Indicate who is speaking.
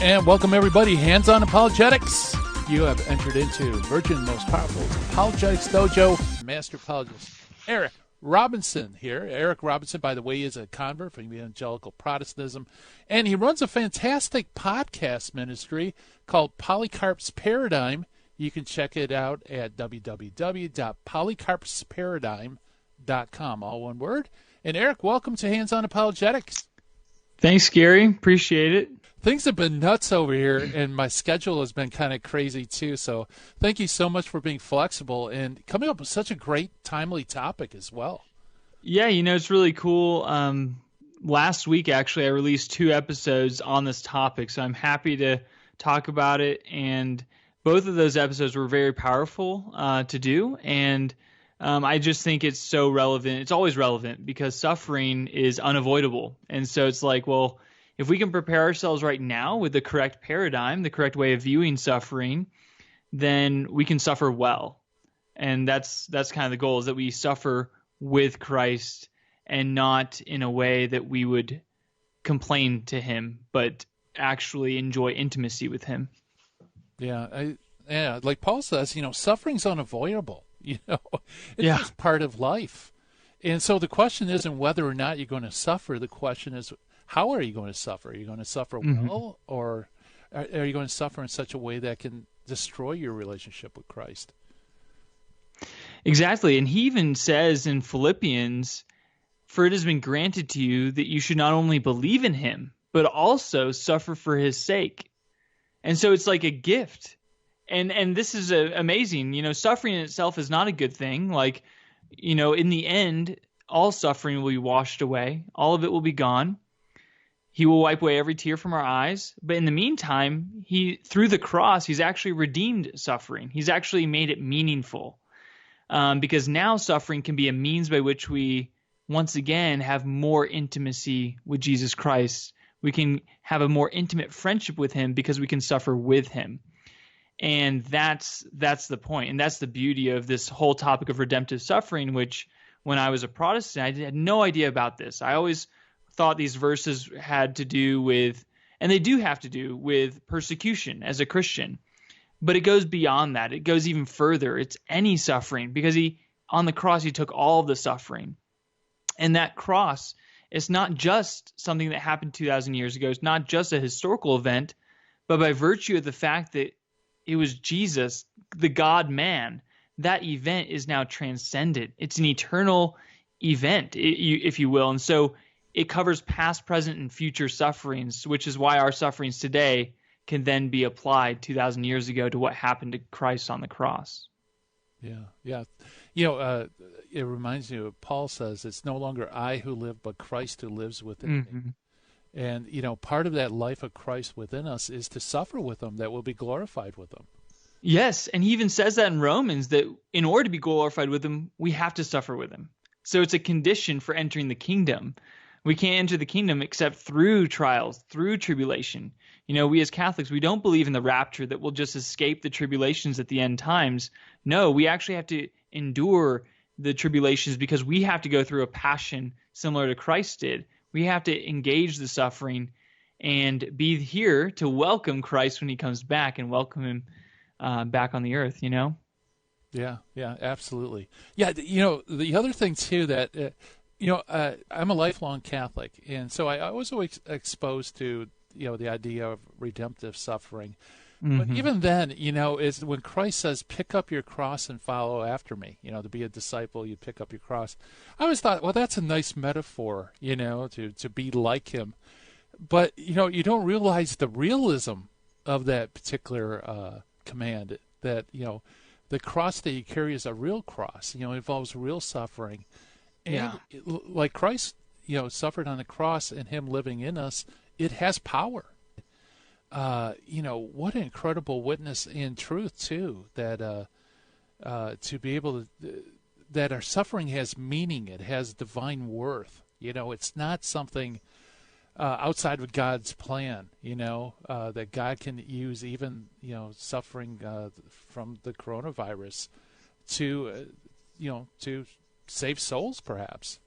Speaker 1: And welcome, everybody. Hands-on Apologetics. You have entered into Virgin Most Powerful Apologetics Dojo. Master Apologist Eric Robinson here. Eric Robinson, by the way, is a convert from evangelical Protestantism, and he runs a fantastic podcast ministry called Polycarp's Paradigm. You can check it out at www.polycarpsparadigm.com, all one word. And Eric, welcome to Hands-on Apologetics.
Speaker 2: Thanks, Gary. Appreciate it.
Speaker 1: Things have been nuts over here, and my schedule has been kind of crazy too. So thank you so much for being flexible and coming up with such a great, timely topic as well.
Speaker 2: Yeah, it's really cool. Last week, actually, I released 2 episodes on this topic, so I'm happy to talk about it. And both of those episodes were very powerful to do, and I just think it's so relevant. It's always relevant because suffering is unavoidable. And so it's like, well, if we can prepare ourselves right now with the correct paradigm, the correct way of viewing suffering, then we can suffer well. And that's kind of the goal, is that we suffer with Christ and not in a way that we would complain to him, but actually enjoy intimacy with him.
Speaker 1: Yeah, like Paul says, suffering's unavoidable. It's just part of life. And so the question isn't whether or not you're going to suffer. The question is, how are you going to suffer? Are you going to suffer well, or are you going to suffer in such a way that can destroy your relationship with Christ?
Speaker 2: Exactly. And he even says in Philippians, "For it has been granted to you that you should not only believe in him, but also suffer for his sake." And so it's like a gift. And this is amazing. Suffering in itself is not a good thing. Like, in the end, all suffering will be washed away. All of it will be gone. He will wipe away every tear from our eyes. But in the meantime, through the cross, he's actually redeemed suffering. He's actually made it meaningful. Because now suffering can be a means by which we, once again, have more intimacy with Jesus Christ. We can have a more intimate friendship with him because we can suffer with him. And that's the point. And that's the beauty of this whole topic of redemptive suffering, which when I was a Protestant, I had no idea about this. I always thought these verses had to do with, and they do have to do with, persecution as a Christian. But it goes beyond that. It goes even further. It's any suffering, because on the cross, he took all of the suffering. And that cross is not just something that happened 2,000 years ago. It's not just a historical event, but by virtue of the fact that it was Jesus, the God-man, that event is now transcended. It's an eternal event, if you will. And so it covers past, present, and future sufferings, which is why our sufferings today can then be applied 2,000 years ago to what happened to Christ on the cross.
Speaker 1: Yeah. It reminds me of Paul says, "It's no longer I who live, but Christ who lives within me." And, part of that life of Christ within us is to suffer with him, that we'll be glorified with him.
Speaker 2: Yes, and he even says that in Romans, that in order to be glorified with him, we have to suffer with him. So it's a condition for entering the kingdom. We can't enter the kingdom except through trials, through tribulation. We as Catholics, we don't believe in the rapture, that we'll just escape the tribulations at the end times. No, we actually have to endure the tribulations because we have to go through a passion similar to Christ did. We have to engage the suffering and be here to welcome Christ when he comes back and welcome him back on the earth,
Speaker 1: Yeah, absolutely. Yeah, the other thing too that, I'm a lifelong Catholic, and so I was always exposed to, the idea of redemptive suffering. But even then, is when Christ says, "Pick up your cross and follow after me," to be a disciple, you pick up your cross. I always thought, well, that's a nice metaphor, to be like him. But, you don't realize the realism of that particular command, that, the cross that you carry is a real cross, involves real suffering. And like Christ, suffered on the cross and him living in us, it has power. What an incredible witness in truth too, that to be able to, that our suffering has meaning, it has divine worth. It's not something outside of God's plan. That God can use even suffering from the coronavirus to to save souls, perhaps.